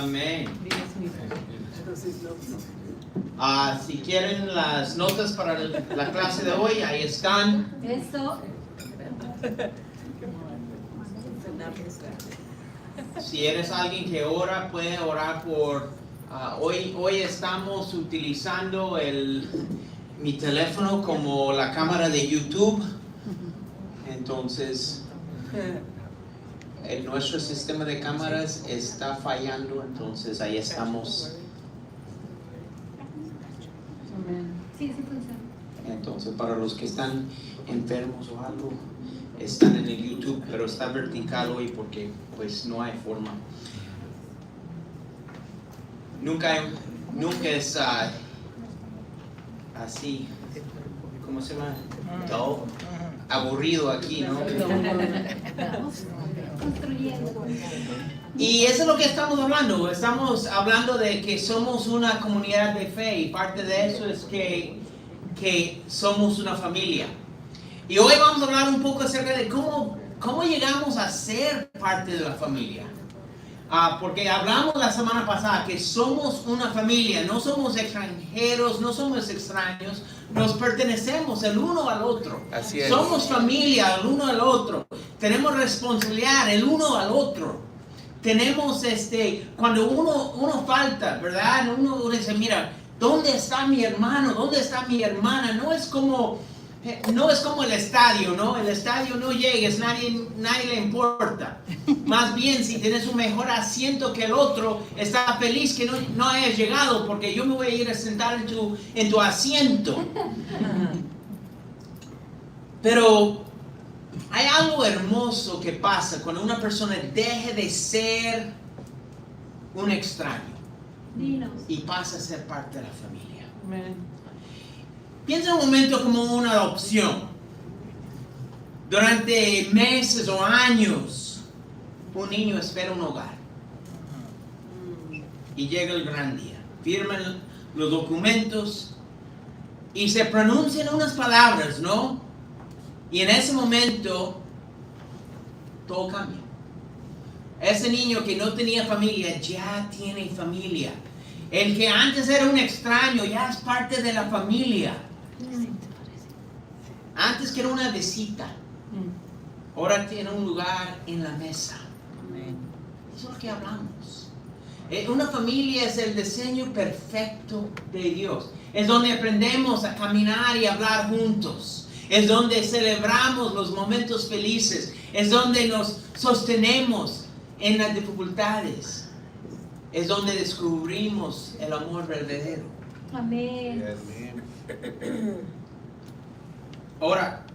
Amén. Si quieren las notas para la clase de hoy, ahí están. Eso. Si eres alguien que ora, puede orar por... hoy estamos utilizando mi teléfono como la cámara de YouTube. Entonces, nuestro sistema de cámaras está fallando, entonces ahí estamos. Sí, sí funciona. Entonces, para los que están enfermos o algo, están en el YouTube, pero está vertical hoy porque pues no hay forma. Nunca es así, ¿cómo se llama? Dull, aburrido aquí, ¿no? Construyendo. Y eso es lo que estamos hablando. Estamos hablando de que somos una comunidad de fe y parte de eso es que somos una familia. Y hoy vamos a hablar un poco acerca de cómo llegamos a ser parte de la familia. Porque hablamos la semana pasada que somos una familia, no somos extranjeros, no somos extraños, nos pertenecemos el uno al otro. Así es. Somos familia el uno al otro, tenemos responsabilidad el uno al otro. Tenemos cuando uno falta, ¿verdad? Uno dice, mira, ¿dónde está mi hermano? ¿Dónde está mi hermana? No es como el estadio, ¿no? El estadio no llegues, nadie le importa. Más bien, si tienes un mejor asiento que el otro, está feliz que no hayas llegado, porque yo me voy a ir a sentar en tu asiento. Pero hay algo hermoso que pasa cuando una persona deje de ser un extraño y pasa a ser parte de la familia. Amén. Piensa un momento como una adopción. Durante meses o años, un niño espera un hogar. Y llega el gran día. Firman los documentos y se pronuncian unas palabras, ¿no? Y en ese momento, todo cambia. Ese niño que no tenía familia, ya tiene familia. El que antes era un extraño, ya es parte de la familia. Antes que era una visita, ahora tiene un lugar en la mesa. Eso es lo que hablamos. Una familia es el diseño perfecto de Dios. Es donde aprendemos a caminar y hablar juntos. Es donde celebramos los momentos felices. Es donde nos sostenemos en las dificultades. Es donde descubrimos el amor verdadero. Amén. Ahora,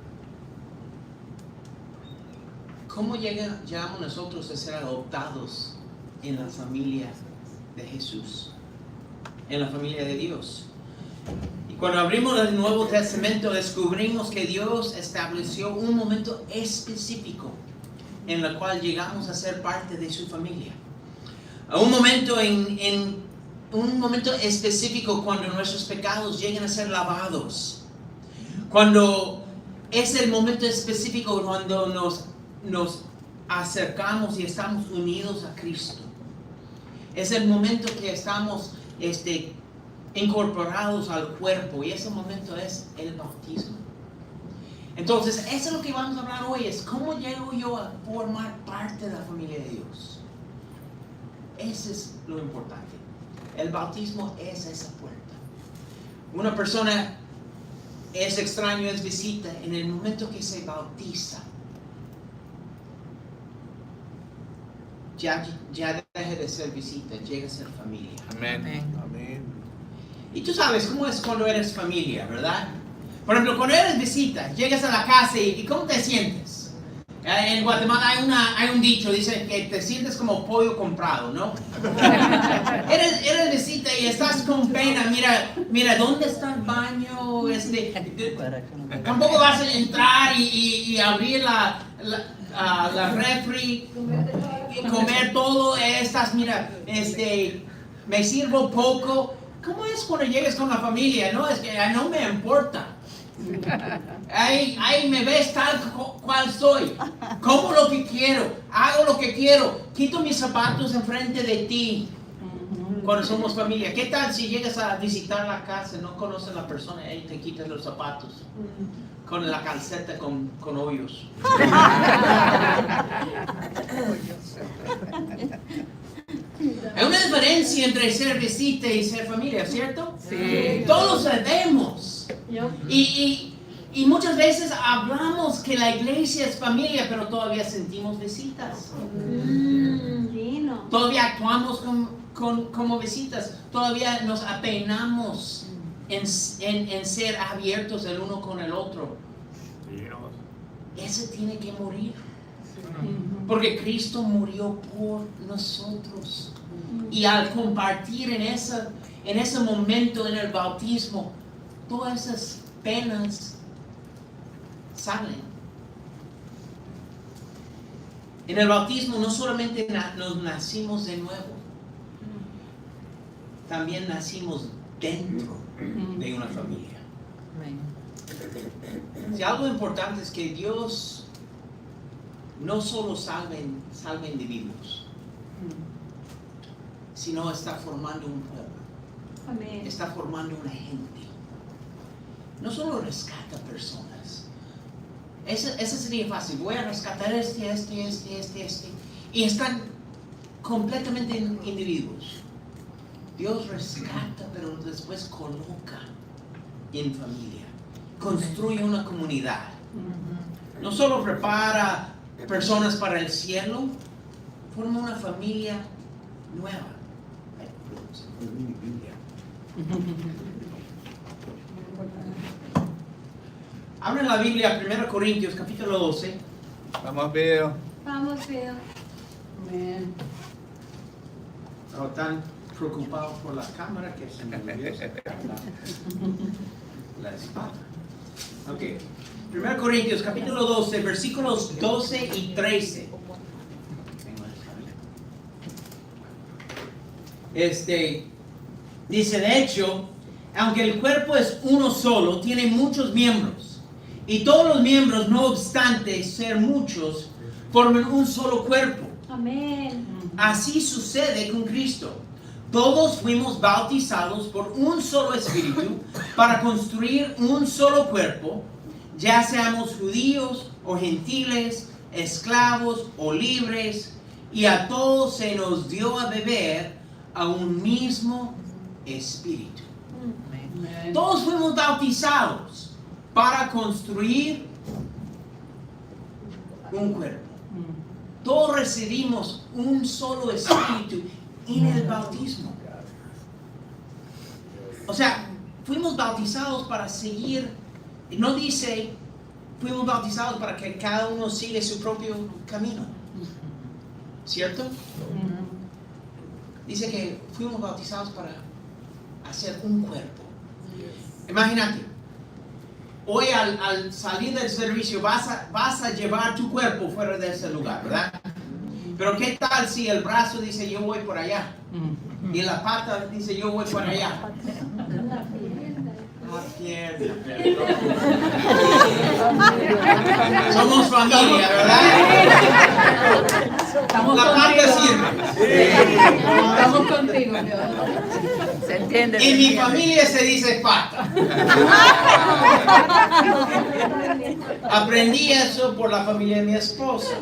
¿cómo llegamos nosotros a ser adoptados en la familia de Jesús? En la familia de Dios. Y cuando abrimos el Nuevo Testamento, descubrimos que Dios estableció un momento específico en el cual llegamos a ser parte de su familia. Un momento un momento específico cuando nuestros pecados llegan a ser lavados. Cuando es el momento específico cuando nos acercamos y estamos unidos a Cristo. Es el momento que estamos incorporados al cuerpo y ese momento es el bautismo. Entonces, eso es lo que vamos a hablar hoy, es cómo llego yo a formar parte de la familia de Dios. Eso es lo importante. El bautismo es esa puerta. Una persona es extraño, es visita en el momento que se bautiza. Ya deja de ser visita, llega a ser familia. Amén. Y tú sabes cómo es cuando eres familia, ¿verdad? Por ejemplo, cuando eres visita, llegas a la casa y ¿cómo te sientes? En Guatemala hay un dicho, dice que te sientes como pollo comprado, ¿no? eres visita y estás con pena, mira, ¿dónde está el baño? Tampoco vas a entrar y abrir la refri, comer todo, me sirvo poco. ¿Cómo es cuando llegas con la familia? No, es que no me importa. Ahí me ves tal cual soy. Como lo que quiero, hago lo que quiero, quito mis zapatos enfrente de ti. cuando somos familia. ¿Qué tal si llegas a visitar la casa y no conoces a la persona y te quitas los zapatos? Con la calceta con hoyos. Hay una diferencia entre ser visita y ser familia, ¿cierto? Sí. Todos sabemos. Y muchas veces hablamos que la iglesia es familia, pero todavía sentimos visitas. Dino. Todavía actuamos como visitas. Todavía nos apenamos en ser abiertos el uno con el otro. Ese tiene que morir. Porque Cristo murió por nosotros. Y al compartir en ese momento en el bautismo, todas esas penas salen. En el bautismo no solamente nos nacimos de nuevo, también nacimos dentro de una familia. Si algo importante es que Dios no solo salve individuos, sino está formando un pueblo. Amén. Está formando una gente. No solo rescata personas. Eso sería fácil. Voy a rescatar este. Y están completamente individuos. Dios rescata, pero después coloca en familia. Construye una comunidad. No solo prepara personas para el cielo, forma una familia nueva. Abren la Biblia, 1 Corintios, capítulo 12. Vamos, Bill. Vamos, Bill. Amén. No tan preocupado por la cámara que se me olvidó sacar la espada. Ok. 1 Corintios, capítulo 12, versículos 12 y 13. Dice, de hecho, aunque el cuerpo es uno solo, tiene muchos miembros. Y todos los miembros, no obstante ser muchos, forman un solo cuerpo. Amén. Así sucede con Cristo. Todos fuimos bautizados por un solo espíritu para construir un solo cuerpo, ya seamos judíos o gentiles, esclavos o libres, y a todos se nos dio a beber a un mismo espíritu. Amén. Todos fuimos bautizados para construir un cuerpo. Todos recibimos un solo espíritu en el bautismo. O sea, fuimos bautizados para seguir. No dice, fuimos bautizados para que cada uno siga su propio camino. ¿Cierto? Dice que fuimos bautizados para hacer un cuerpo. Imagínate, hoy al salir del servicio vas a llevar tu cuerpo fuera de ese lugar, ¿verdad? Pero ¿qué tal si el brazo dice yo voy por allá? Y la pata dice yo voy por allá. La pierna, perdón. Somos familia, ¿verdad? Estamos La pata contigo. sirve. Estamos contigo, Dios. ¿Se entiende? En mi familia se dice pata. Aprendí eso por la familia de mi esposa.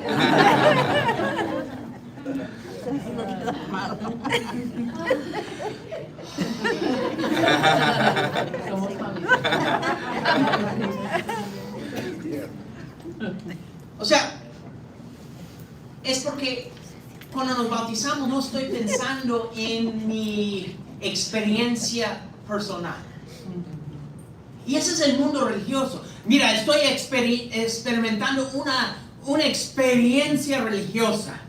Somos familia. O sea, es porque cuando nos bautizamos no estoy pensando en mi experiencia personal. Y ese es el mundo religioso. Mira, estoy experimentando una experiencia religiosa.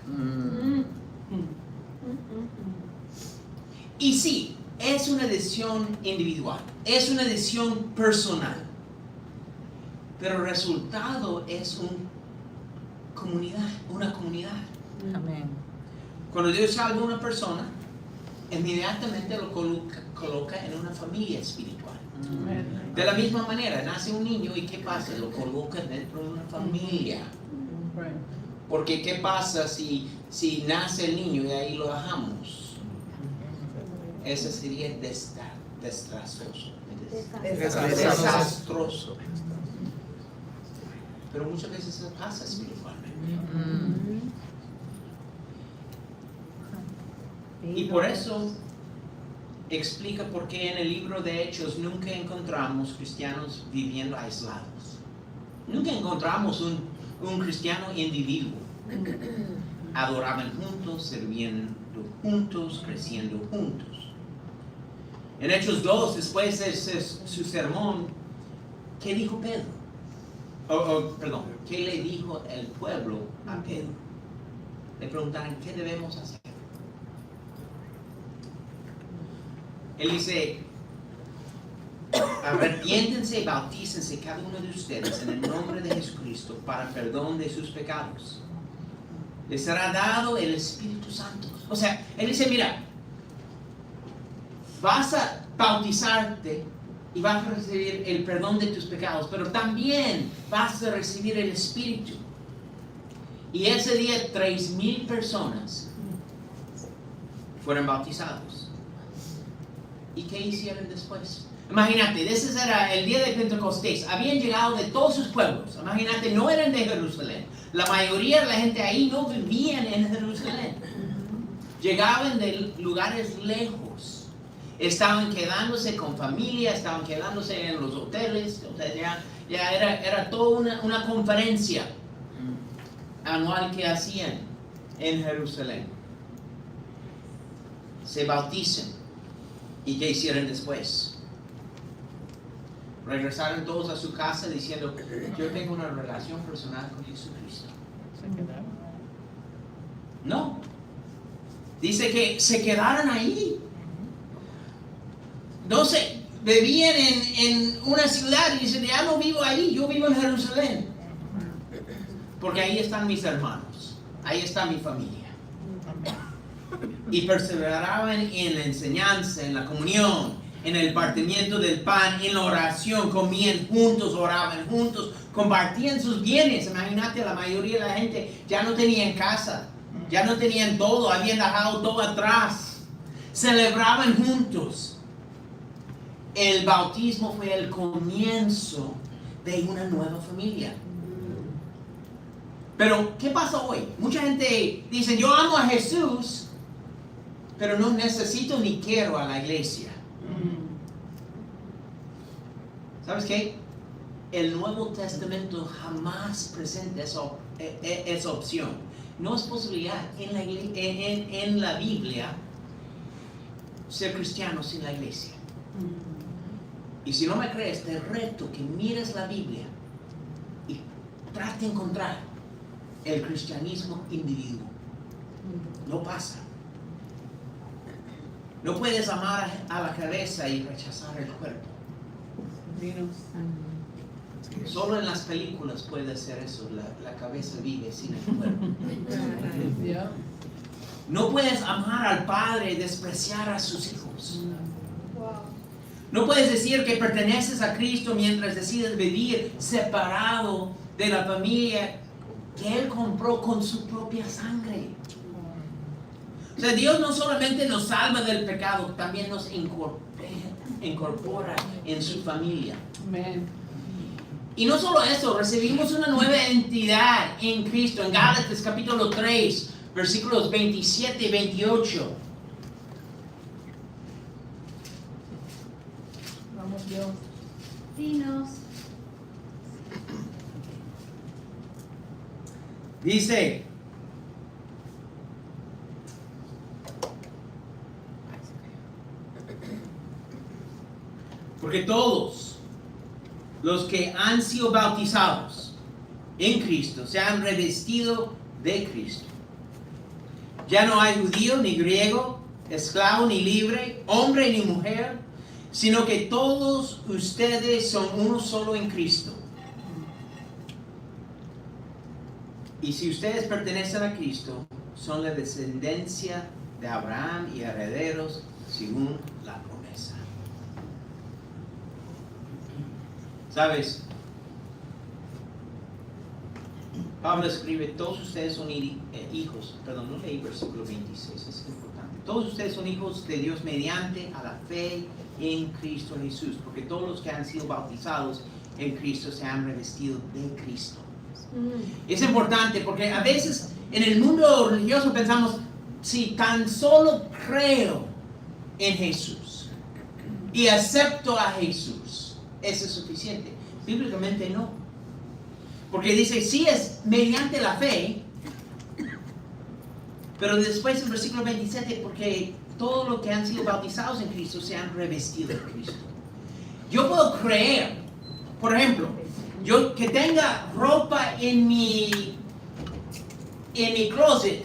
Y sí, es una decisión individual, es una decisión personal. Pero el resultado es una comunidad. Amén. Cuando Dios salva a una persona, inmediatamente lo coloca en una familia espiritual. De la misma manera, nace un niño y ¿qué pasa? Lo coloca dentro de una familia. Porque ¿qué pasa si nace el niño y ahí lo dejamos? ese sería desastroso. Desastroso. Pero muchas veces eso pasa espiritualmente. Y por eso explica por qué en el libro de Hechos nunca encontramos cristianos viviendo aislados. Nunca encontramos un cristiano individuo. Adoraban juntos, sirviendo juntos, creciendo juntos. En Hechos 2, después de su sermón, ¿qué dijo Pedro? Perdón, ¿qué le dijo el pueblo a Pedro? Le preguntaron, ¿qué debemos hacer? Él dice, arrepiéntense y bautícense cada uno de ustedes en el nombre de Jesucristo para perdón de sus pecados. Les será dado el Espíritu Santo. O sea, él dice, mira, vas a bautizarte y vas a recibir el perdón de tus pecados, pero también vas a recibir el Espíritu. Y ese día 3,000 personas fueron bautizados. ¿Y qué hicieron después? Imagínate, ese era el día de Pentecostés. Habían llegado de todos sus pueblos. Imagínate, no eran de Jerusalén. La mayoría de la gente ahí no vivían en Jerusalén. Llegaban de lugares lejos. Estaban quedándose con familia, estaban quedándose en los hoteles. O sea, ya era toda una conferencia anual que hacían en Jerusalén. Se bautizan. ¿Y qué hicieron después? Regresaron todos a su casa diciendo, yo tengo una relación personal con Jesucristo. ¿Se quedaron? No. Dice que se quedaron ahí. No sé, vivían en una ciudad y dicen, ya no vivo ahí, yo vivo en Jerusalén. Porque ahí están mis hermanos, ahí está mi familia. Y perseveraban en la enseñanza, en la comunión, en el partimiento del pan, en la oración, comían juntos, oraban juntos, compartían sus bienes. Imagínate, la mayoría de la gente ya no tenían casa, ya no tenían todo, habían dejado todo atrás. Celebraban juntos. El bautismo fue el comienzo de una nueva familia. Pero, ¿qué pasa hoy? Mucha gente dice, yo amo a Jesús, pero no necesito ni quiero a la iglesia. ¿Sabes qué? El Nuevo Testamento jamás presenta esa opción. No es posibilidad en la Biblia ser cristiano sin la iglesia. Y si no me crees, te reto que mires la Biblia y trate de encontrar el cristianismo individuo. No pasa. No puedes amar a la cabeza y rechazar el cuerpo. Solo en las películas puede hacer eso. La cabeza vive sin el cuerpo. Yeah. No puedes amar al padre y despreciar a sus hijos. No puedes decir que perteneces a Cristo mientras decides vivir separado de la familia que Él compró con su propia sangre. O sea, Dios no solamente nos salva del pecado, también nos incorpora en su familia. Amen. Y no solo eso, recibimos una nueva entidad en Cristo. En Gálatas capítulo 3, versículos 27 y 28. Vamos, Dios. Dinos. Dice, porque todos los que han sido bautizados en Cristo se han revestido de Cristo. Ya no hay judío ni griego, esclavo ni libre, hombre ni mujer, sino que todos ustedes son uno solo en Cristo. Y si ustedes pertenecen a Cristo, son la descendencia de Abraham y herederos según la promesa. ¿Sabes? Pablo escribe, todos ustedes son hijos. Perdón, no leí versículo 26, es importante. Todos ustedes son hijos de Dios mediante a la fe en Cristo Jesús, porque todos los que han sido bautizados en Cristo se han revestido de Cristo. Es importante porque a veces en el mundo religioso pensamos, si tan solo creo en Jesús y acepto a Jesús, eso es suficiente. Bíblicamente no. Porque dice, sí es mediante la fe, pero después en versículo 27, porque todos los que han sido bautizados en Cristo se han revestido de Cristo. Yo puedo creer, por ejemplo, yo que tenga ropa en mi closet,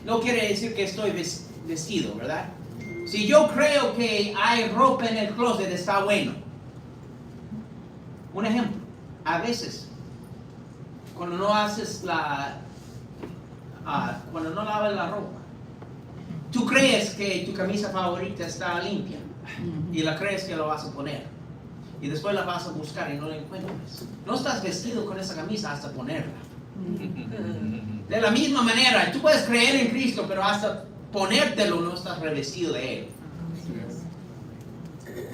no quiere decir que estoy vestido, ¿verdad? Si yo creo que hay ropa en el closet, está bueno. Un ejemplo, a veces, cuando no haces cuando no lavas la ropa, tú crees que tu camisa favorita está limpia y la crees que la vas a poner y después la vas a buscar y no la encuentras. No estás vestido con esa camisa hasta ponerla. De la misma manera, tú puedes creer en Cristo, pero hasta ponértelo no estás revestido de Él.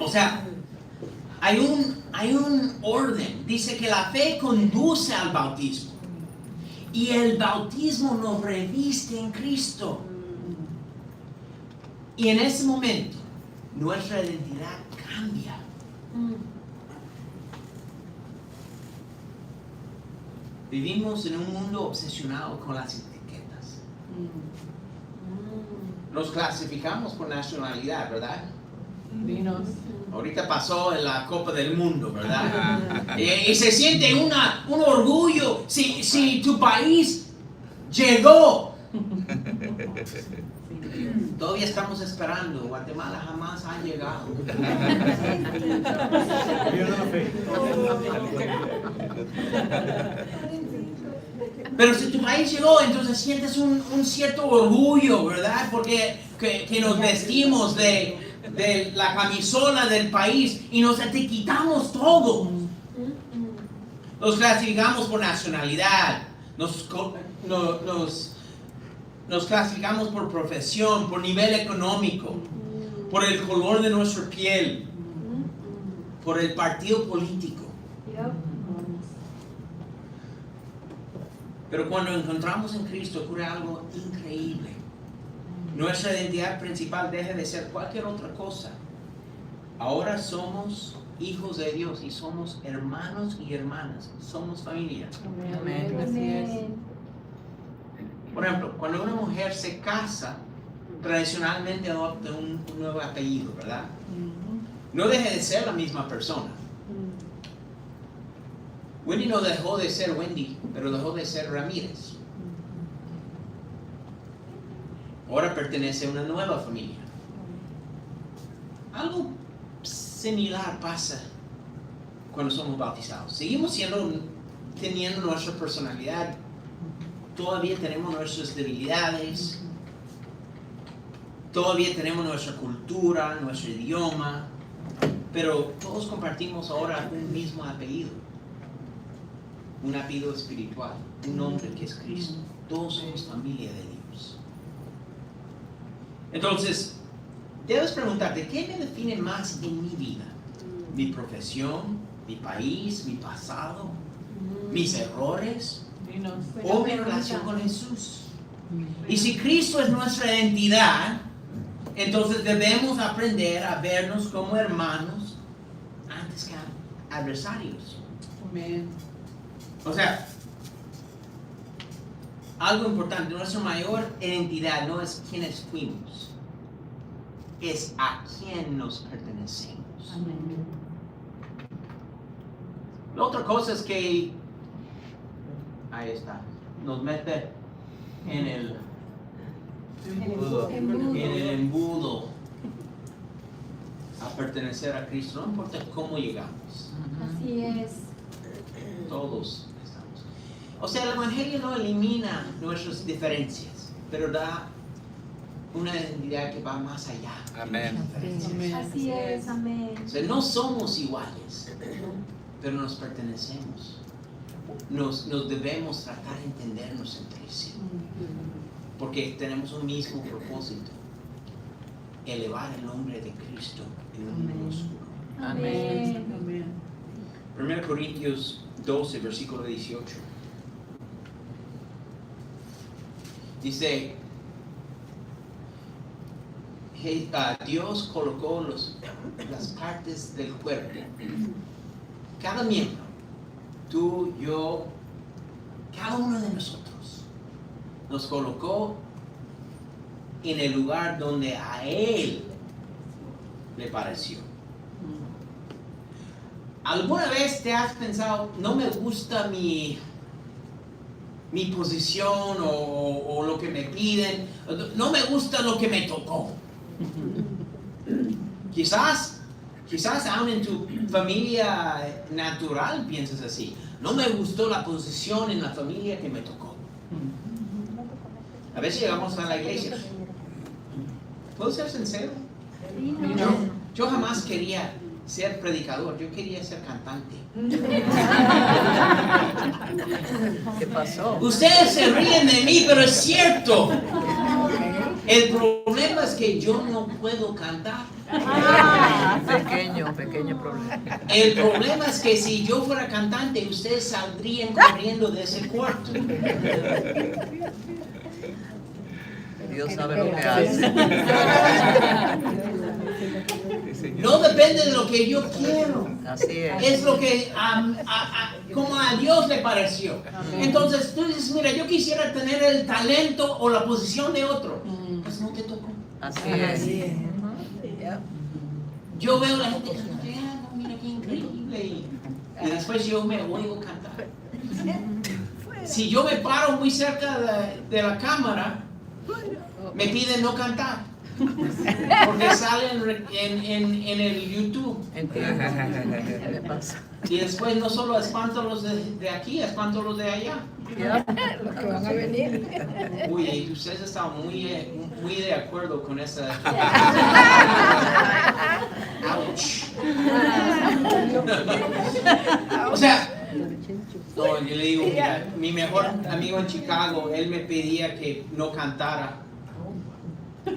O sea, hay un orden. Dice que la fe conduce al bautismo. Y el bautismo nos reviste en Cristo. Y en ese momento, nuestra identidad cambia. Vivimos en un mundo obsesionado con las etiquetas. Nos clasificamos por nacionalidad, ¿verdad? Vinos. Ahorita pasó en la Copa del Mundo, ¿verdad? Y se siente un orgullo si tu país llegó. Todavía estamos esperando. Guatemala jamás ha llegado. Pero si tu país llegó, entonces sientes un cierto orgullo, ¿verdad? Porque que nos vestimos de la camisola del país y nos etiquetamos todo. Nos clasificamos por nacionalidad, nos clasificamos por profesión, por nivel económico, por el color de nuestra piel, por el partido político. Pero cuando encontramos en Cristo ocurre algo increíble. Nuestra identidad principal deja de ser cualquier otra cosa. Ahora somos hijos de Dios y somos hermanos y hermanas. Somos familia. Amén. Así es. Por ejemplo, cuando una mujer se casa, tradicionalmente adopta un nuevo apellido, ¿verdad? No deja de ser la misma persona. Wendy no dejó de ser Wendy, pero dejó de ser Ramírez. Ahora pertenece a una nueva familia. Algo similar pasa cuando somos bautizados. Seguimos teniendo nuestra personalidad. Todavía tenemos nuestras debilidades. Todavía tenemos nuestra cultura, nuestro idioma. Pero todos compartimos ahora un mismo apellido. Un apellido espiritual. Un nombre que es Cristo. Todos somos familia de Dios. Entonces, debes preguntarte, ¿qué me define más en mi vida? ¿Mi profesión? ¿Mi país? ¿Mi pasado? ¿Mis errores? Vinos. ¿O mi relación con Jesús? Y si Cristo es nuestra identidad, entonces debemos aprender a vernos como hermanos antes que adversarios. Amén. O sea, algo importante, nuestra mayor identidad no es quiénes fuimos, es a quién nos pertenecemos. Amén. La otra cosa es que, ahí está, nos mete en el embudo a pertenecer a Cristo, no importa cómo llegamos, Así es. todos estamos. O sea, el Evangelio no elimina nuestras diferencias, pero da una identidad que va más allá. Amén. Amén. Así es, amén. O sea, no somos iguales, pero nos pertenecemos. Nos debemos tratar de entendernos entre sí, porque tenemos un mismo propósito. elevar el nombre de Cristo en un mundo oscuro. Amén. Amén. 1 Corintios 12, versículo 18. Dice, Dios colocó las partes del cuerpo, cada miembro, tú, yo, cada uno de nosotros, nos colocó en el lugar donde a Él le pareció. ¿Alguna vez te has pensado, no me gusta mi posición o lo que me piden, no me gusta lo que me tocó? Quizás aún en tu familia natural piensas así, no me gustó la posición en la familia que me tocó. A veces llegamos a la iglesia. ¿Puedo ser sincero? Yo jamás quería ser predicador, yo quería ser cantante. ¿Qué pasó? Ustedes se ríen de mí, pero es cierto. El problema es que yo no puedo cantar. Pequeño problema. El problema es que si yo fuera cantante, ustedes saldrían corriendo de ese cuarto. Dios sabe lo que hace. No depende de lo que yo quiero. Así es. Es lo que como a Dios le pareció. Entonces tú dices, mira, yo quisiera tener el talento o la posición de otro. Pues no te tocó. Así es. Yo veo a la gente cantando, no, mira qué increíble. Y después yo me oigo cantar. Si yo me paro muy cerca de la cámara, me piden no cantar. Porque salen en el YouTube. Entiendo. ¿Qué le pasa? Y después no solo espanto los de aquí, espanto los de allá. Los que van a venir. Uy, ustedes están muy de acuerdo con esa. Ouch. O sea, no, yo le digo, mira, mi mejor amigo en Chicago, él me pedía que no cantara.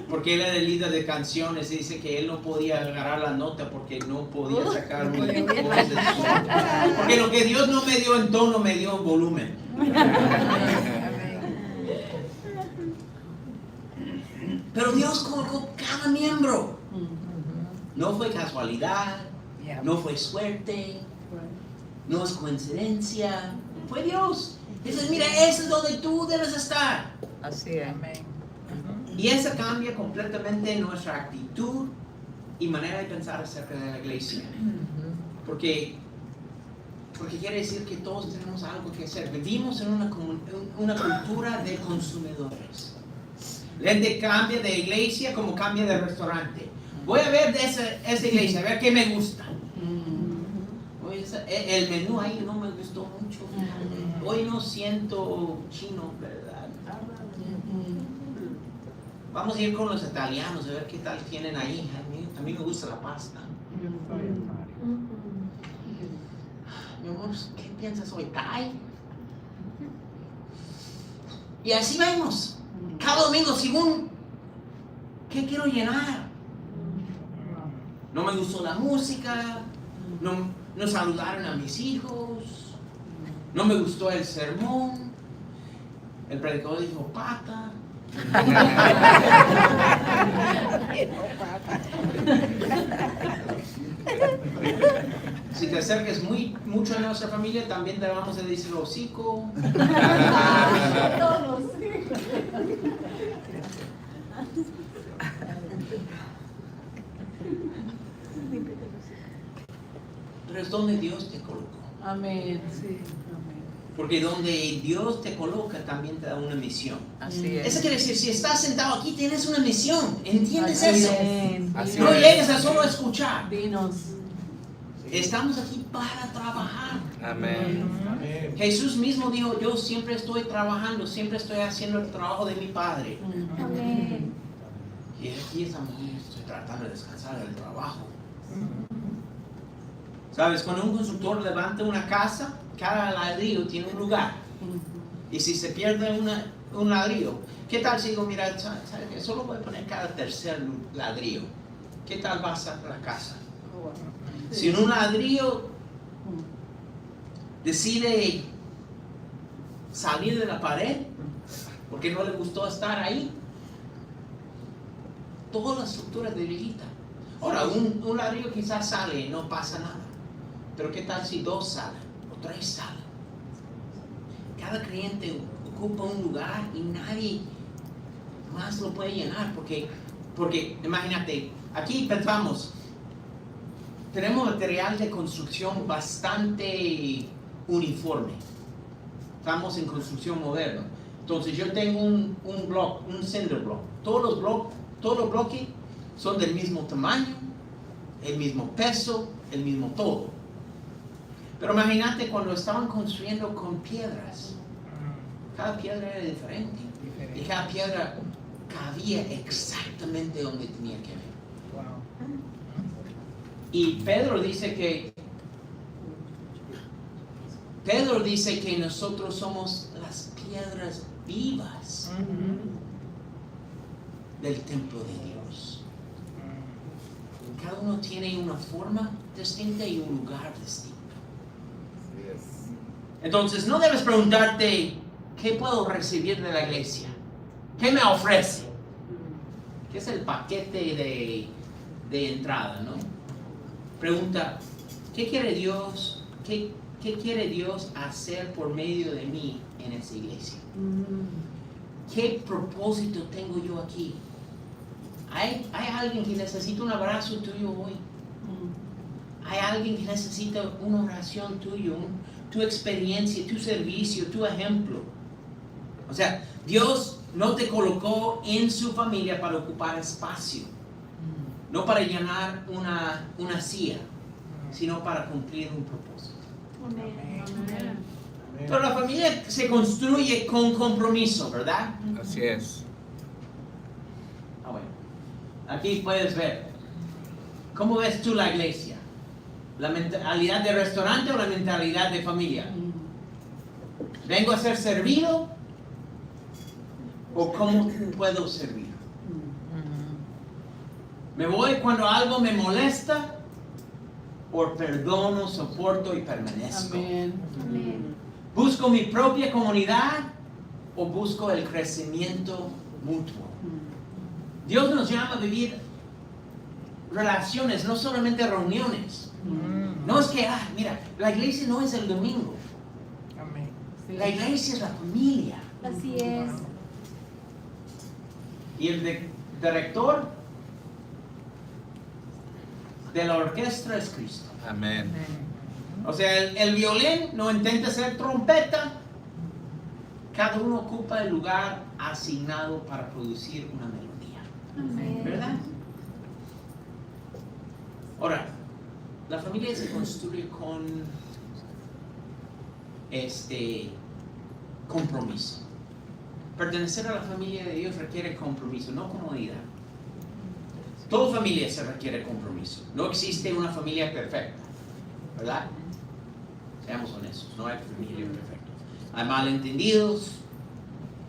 Porque él era el líder de canciones y dice que él no podía agarrar la nota porque no podía sacar mi voz del tono. Porque lo que Dios no me dio en tono, me dio en volumen. Pero Dios colocó cada miembro. No fue casualidad, no fue suerte, no es coincidencia, fue Dios. Dice, mira, ese es donde tú debes estar. Así es. Y eso cambia completamente nuestra actitud y manera de pensar acerca de la iglesia. Porque quiere decir que todos tenemos algo que hacer. Vivimos en una cultura de consumidores. La gente cambia de iglesia como cambia de restaurante. Voy a ver de esa iglesia, a ver qué me gusta. Oye, el menú ahí no me gustó mucho. Hoy no siento chino, ¿verdad? Vamos a ir con los italianos a ver qué tal tienen ahí. A mí me gusta la pasta. Mi amor, ¿qué piensas hoy? ¿Thai? Y así vamos. Cada domingo, según ¿qué quiero llenar? No me gustó la música. No saludaron a mis hijos. No me gustó el sermón. El predicador dijo pata. Si te acerques mucho a nuestra familia, también te vamos a decir hocico. Todos. Pero es donde Dios te colocó. Amén. Sí. Porque donde Dios te coloca también te da una misión. Así es. Eso quiere decir, si estás sentado aquí tienes una misión. ¿Entiendes Así eso? es. Así No es. llegues a solo escuchar. Dinos. Estamos aquí para trabajar. Amén. Jesús mismo dijo, yo siempre estoy trabajando, siempre estoy haciendo el trabajo de mi Padre. Amén. Y aquí estamos, estoy tratando de descansar del trabajo. ¿Sabes? Cuando un constructor levanta una casa, cada ladrillo tiene un lugar. Y si se pierde un ladrillo. ¿Qué tal si digo, mira, ¿sabes qué? Solo voy a poner cada tercer ladrillo? ¿Qué tal va a ser la casa? Si en un ladrillo decide salir de la pared porque no le gustó estar ahí, toda la estructura es debilita. Ahora, un ladrillo quizás sale y no pasa nada. Pero ¿qué tal si 2 salen o 3 salen? Cada creyente ocupa un lugar y nadie más lo puede llenar porque imagínate, aquí pensamos, tenemos material de construcción bastante uniforme. Estamos en construcción moderna. Entonces yo tengo un block, un cinder block. Todos los bloques son del mismo tamaño, el mismo peso, el mismo todo. Pero imagínate cuando estaban construyendo con piedras. Cada piedra era diferente. Y cada piedra cabía exactamente donde tenía que ver. Y Pedro dice que nosotros somos las piedras vivas del templo de Dios. Cada uno tiene una forma distinta y un lugar distinto. Entonces no debes preguntarte, ¿qué puedo recibir de la iglesia? ¿Qué me ofrece? ¿Qué es el paquete de entrada, no? Pregunta, ¿qué quiere Dios? ¿Qué quiere Dios hacer por medio de mí en esa iglesia? ¿Qué propósito tengo yo aquí? ¿Hay alguien que necesita un abrazo tuyo hoy? ¿Hay alguien que necesita una oración tuya, tu experiencia, tu servicio, tu ejemplo? O sea, Dios no te colocó en su familia para ocupar espacio, no para llenar una silla, sino para cumplir un propósito. Amén. Pero la familia se construye con compromiso, ¿verdad? Así es. Bueno, aquí puedes ver. ¿Cómo ves tú la iglesia? ¿La mentalidad de restaurante o la mentalidad de familia? ¿Vengo a ser servido? ¿O cómo puedo servir? ¿Me voy cuando algo me molesta? ¿O perdono, soporto y permanezco? Amén. Amén. ¿Busco mi propia comunidad o busco el crecimiento mutuo? Dios nos llama a vivir relaciones, no solamente reuniones. No es que, mira, la iglesia no es el domingo. Amén. La iglesia es la familia. Así es. Y el director de la orquesta es Cristo. Amén. O sea, el violín no intenta ser trompeta. Cada uno ocupa el lugar asignado para producir una melodía. Amén. ¿Verdad? Ahora, la familia se construye con compromiso. Pertenecer a la familia de Dios requiere compromiso, no comodidad. Toda familia se requiere compromiso. No existe una familia perfecta, ¿verdad? Seamos honestos, no hay familia perfecta. Hay malentendidos,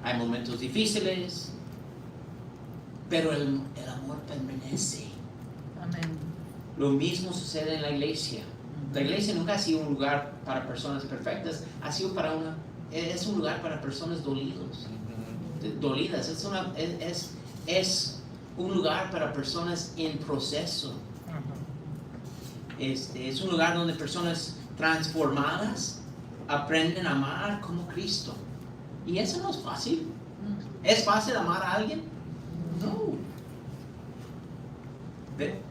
hay momentos difíciles, pero el amor permanece. Amén. Lo mismo sucede en la iglesia. La iglesia nunca ha sido un lugar para personas perfectas, es un lugar para personas dolidas. Es un lugar para personas en proceso. Es un lugar donde personas transformadas aprenden a amar como Cristo. Y eso no es fácil. ¿Es fácil amar a alguien? No.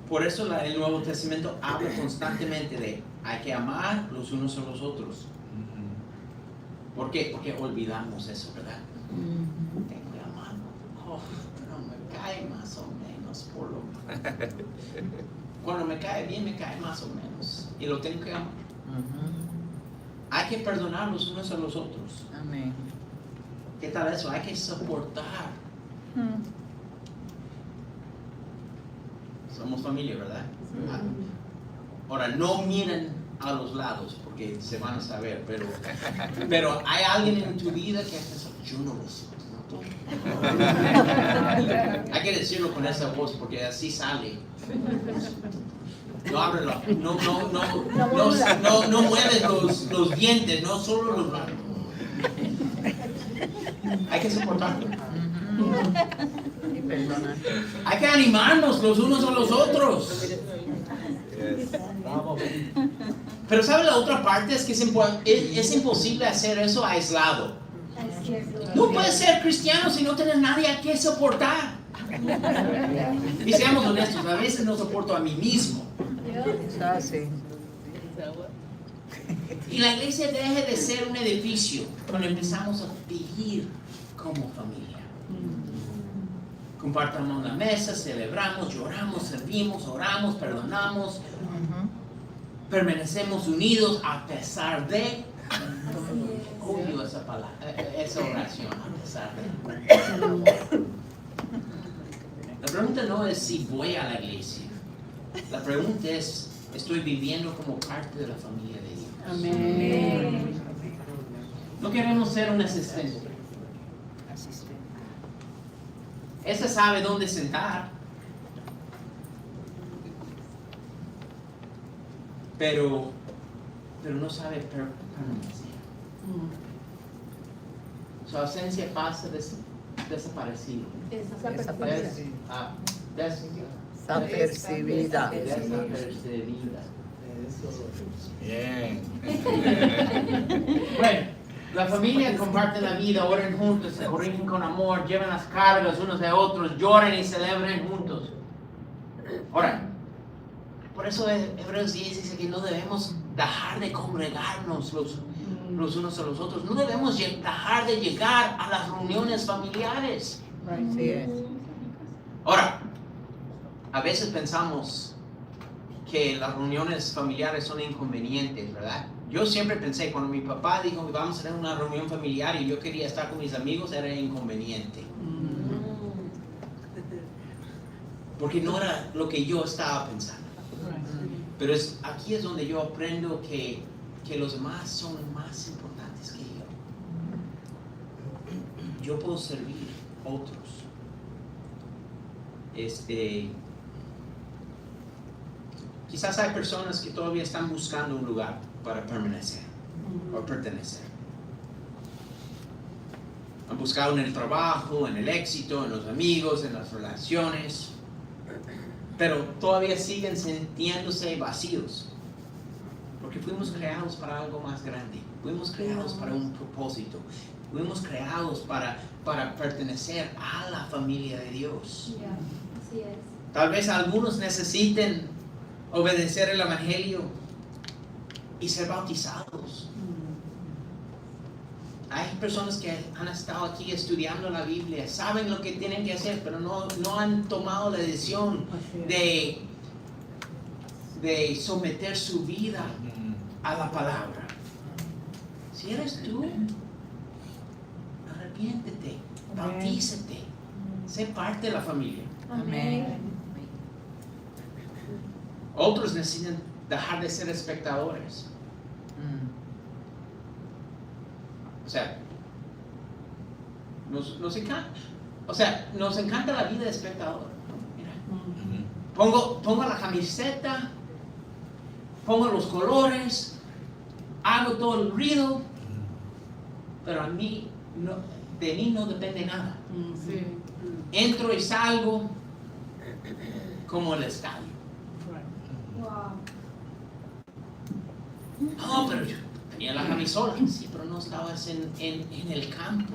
Por eso el Nuevo Testamento habla constantemente de hay que amar los unos a los otros. ¿Por qué? Porque olvidamos eso, ¿verdad? Tengo que amarlo. Pero me cae más o menos por lo menos. Cuando me cae bien, me cae más o menos. Y lo tengo que amar. Hay que perdonar los unos a los otros. Amén. ¿Qué tal eso? Hay que soportar. Somos familia, ¿verdad? Ahora, no miren a los lados porque se van a saber, pero hay alguien en tu vida que yo no lo soporto. corto. Hay que decirlo con esa voz porque así sale. No abre no mueves los dientes, no solo los labios. Hay que soportarlo. Y perdonar. Hay que animarnos los unos a los otros. Pero ¿sabe la otra parte? Es que es imposible hacer eso aislado. Es cierto. No puedes ser cristiano si no tienes nadie a que soportar. Y seamos honestos, a veces no soporto a mí mismo. Ah, sí. Y la iglesia deja de ser un edificio cuando empezamos a vivir como familia. Compartamos la mesa, celebramos, lloramos, servimos, oramos, perdonamos, permanecemos unidos a pesar de. Odio esa palabra, esa oración, a pesar de. La pregunta no es si voy a la iglesia. La pregunta es, ¿estoy viviendo como parte de la familia de Dios? Amén. No queremos ser un asistente. Esa sabe dónde sentar. Pero no sabe permanecer. Su ausencia pasa desaparecido. Desapercibida. Desapercibida. Bien. Bueno, la familia comparte la vida, oran juntos, se corrigen con amor, llevan las cargas unos de otros, lloran y celebran juntos. Ahora, por eso Hebreos 10 dice que no debemos dejar de congregarnos los unos a los otros. No debemos dejar de llegar a las reuniones familiares. Así es. Ahora, a veces pensamos que las reuniones familiares son inconvenientes, ¿verdad? Yo siempre pensé, cuando mi papá dijo que vamos a tener una reunión familiar y yo quería estar con mis amigos, era inconveniente. Porque no era lo que yo estaba pensando. Pero aquí es donde yo aprendo que los demás son más importantes que yo. Yo puedo servir a otros. Quizás hay personas que todavía están buscando un lugar para permanecer o pertenecer. Han buscado en el trabajo, en el éxito, en los amigos, en las relaciones, pero todavía siguen sintiéndose vacíos. Porque fuimos creados para algo más grande. Fuimos creados para un propósito. Fuimos creados para pertenecer a la familia de Dios. Así es. Tal vez algunos necesiten obedecer el Evangelio y ser bautizados. Hay personas que han estado aquí estudiando la Biblia, saben lo que tienen que hacer, pero no han tomado la decisión de someter su vida a la palabra. Si eres tú, arrepiéntete, bautízate, sé parte de la familia. Amén. Otros necesitan dejar de ser espectadores. O sea, nos encanta la vida de espectador. Mira, pongo la camiseta, pongo los colores, hago todo el ruido, pero de mí no depende nada. Entro y salgo como el estadio. Wow. No, pero yo tenía la camisola, sí, pero no estabas en el campo.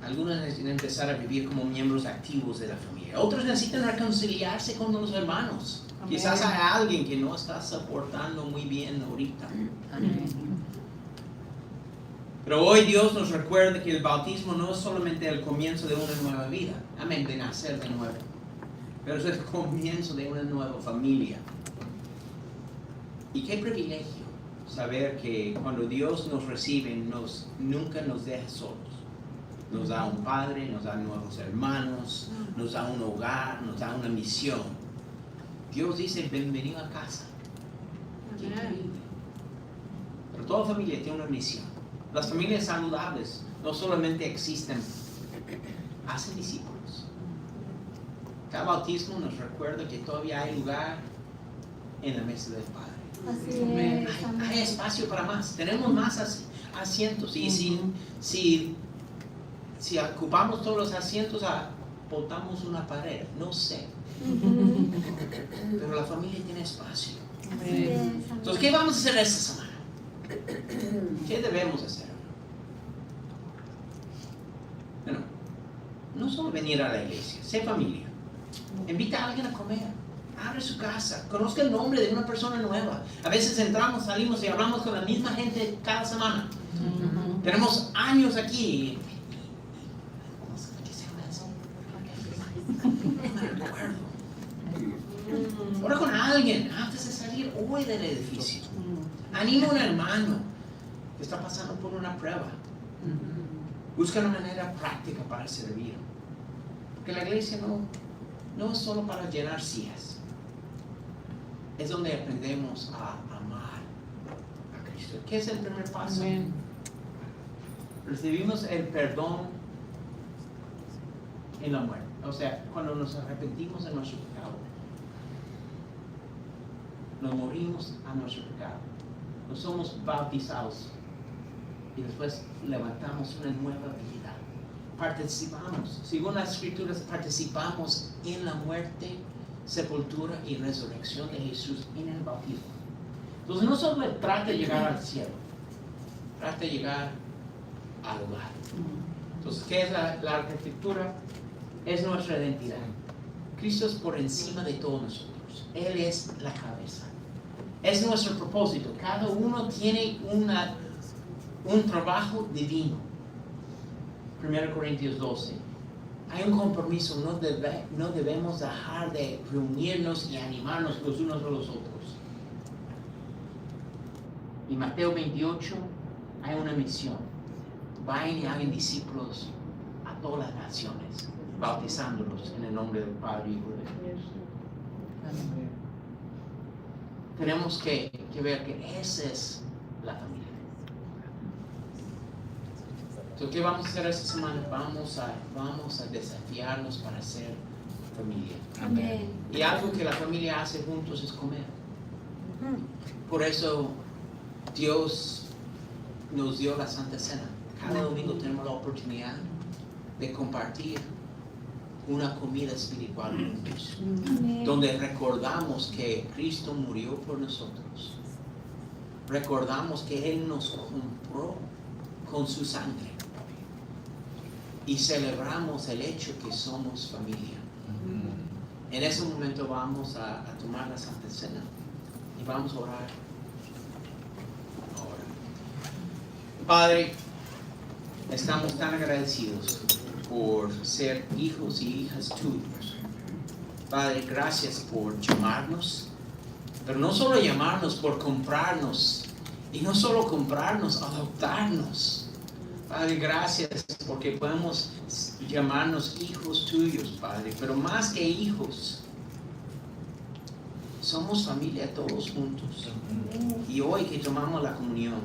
Algunos necesitan empezar a vivir como miembros activos de la familia. Otros necesitan reconciliarse con los hermanos. Amén. Quizás hay alguien que no está soportando muy bien ahorita. Amén. Pero hoy Dios nos recuerda que el bautismo no es solamente el comienzo de una nueva vida. Amén, de nacer de nuevo. Pero es el comienzo de una nueva familia. Y qué privilegio saber que cuando Dios nos recibe, nunca nos deja solos. Nos da un padre, nos da nuevos hermanos, nos da un hogar, nos da una misión. Dios dice, bienvenido a casa. Qué increíble. Pero toda familia tiene una misión. Las familias saludables no solamente existen, hacen discípulos. Cada bautismo nos recuerda que todavía hay lugar en la mesa del Padre. Así Amén. es. Hay espacio para más. Tenemos más asientos. Y si ocupamos todos los asientos, botamos una pared. No sé. Pero la familia tiene espacio. Así es. Entonces, ¿qué vamos a hacer esta semana? ¿Qué debemos hacer? Bueno, no solo venir a la iglesia, sé familia. Invita a alguien a comer. Abre su casa. Conozca el nombre de una persona nueva. A veces entramos, salimos y hablamos con la misma gente cada semana. Tenemos años aquí. ¿Qué se llama eso? No me recuerdo. Ora con alguien antes de salir hoy del edificio. Anima a un hermano que está pasando por una prueba. Busca una manera práctica para servir. Porque la iglesia no es solo para llenar sillas. Es donde aprendemos a amar a Cristo. ¿Qué es el primer paso? Amén. Recibimos el perdón en la muerte. O sea, cuando nos arrepentimos de nuestro pecado, nos morimos a nuestro pecado. Nos somos bautizados y después levantamos una nueva vida. Participamos, según las escrituras, participamos en la muerte, sepultura y resurrección de Jesús en el bautismo. Entonces no solo trata de llegar al cielo, trata de llegar al hogar. Entonces, ¿qué es la arquitectura? Es nuestra identidad. Cristo es por encima de todos nosotros. Él es la cabeza. Es nuestro propósito. Cada uno tiene un trabajo divino. 1 Corintios 12. Hay un compromiso. No debemos dejar de reunirnos y animarnos los unos a los otros. Y Mateo 28 hay una misión. Vayan y hagan discípulos a todas las naciones, bautizándolos en el nombre del Padre y Hijo de Dios. Tenemos que ver que esa es la familia. Entonces, ¿qué vamos a hacer esta semana? Vamos a desafiarnos para ser familia. Amén. Y algo que la familia hace juntos es comer. Por eso Dios nos dio la Santa Cena. Cada domingo tenemos la oportunidad de compartir una comida espiritual juntos, Amén. donde recordamos que Cristo murió por nosotros. Recordamos que Él nos compró con su sangre. Y celebramos el hecho que somos familia. En ese momento vamos a tomar la Santa Cena y vamos a orar. Ahora, Padre, estamos tan agradecidos por ser hijos y hijas tuyos. Padre, gracias por llamarnos, pero no solo llamarnos, por comprarnos, y no solo comprarnos, adoptarnos. Padre, gracias porque podemos llamarnos hijos tuyos, Padre, pero más que hijos, somos familia todos juntos. Y hoy que tomamos la comunión,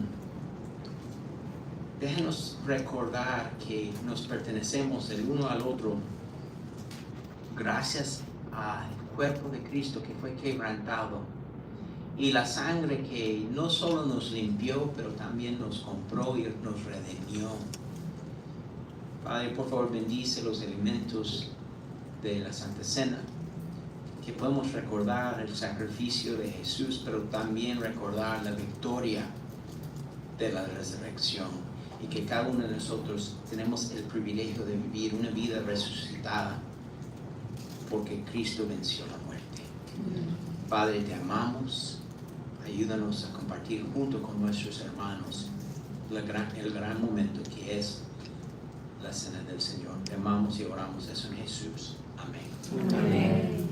déjenos recordar que nos pertenecemos el uno al otro gracias al cuerpo de Cristo que fue quebrantado y la sangre que no solo nos limpió, pero también nos compró y nos redimió. Padre, por favor, bendice los alimentos de la Santa Cena, que podemos recordar el sacrificio de Jesús, pero también recordar la victoria de la resurrección, y que cada uno de nosotros tenemos el privilegio de vivir una vida resucitada porque Cristo venció la muerte. Padre, te amamos. Ayúdanos a compartir junto con nuestros hermanos el gran momento que es la cena del Señor. Te amamos y oramos eso en Jesús. Amén. Amén.